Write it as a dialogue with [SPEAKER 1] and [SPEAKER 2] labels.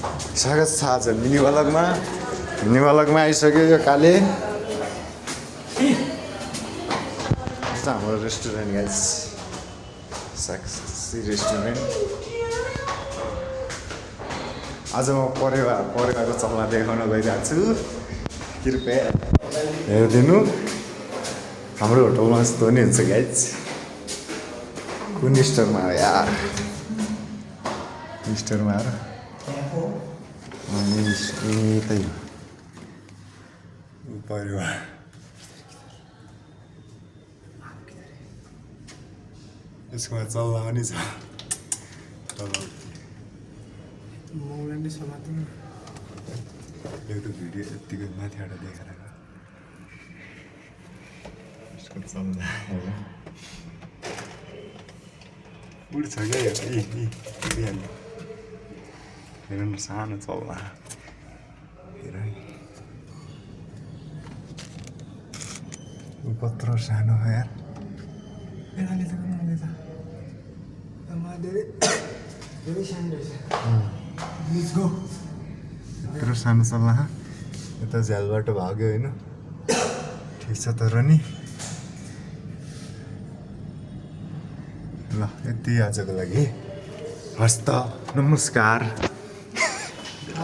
[SPEAKER 1] स्वागत छ आज मिनी भ्लगमा आइसक्यो यो काले हाम्रो रेस्टुरेन्ट गाइस सक्सेस रेस्टुरेन्ट आज म परिवारको चल्ला देखाउन गइरहेको छु कृपया हेरिदिनु हाम्रो होटलमा यस्तो नि हुन्छ गाइस कुन स्टोरमा हो यार स्टोरमा आएर अनि यतै परिवार यसमा चल्ला पनि छ एउटा भिडियो यत्तिको माथिबाट देखाएर यसको चल्ला उड्छ क्या हेर न सानो चल्ला हेर कत्रो सानो हो यार यत्रो सानो चल्ला यता झ्यालबाट भाग्यो होइन ठिक छ तर नि ल यति आजको लागि हस्त नमस्कार।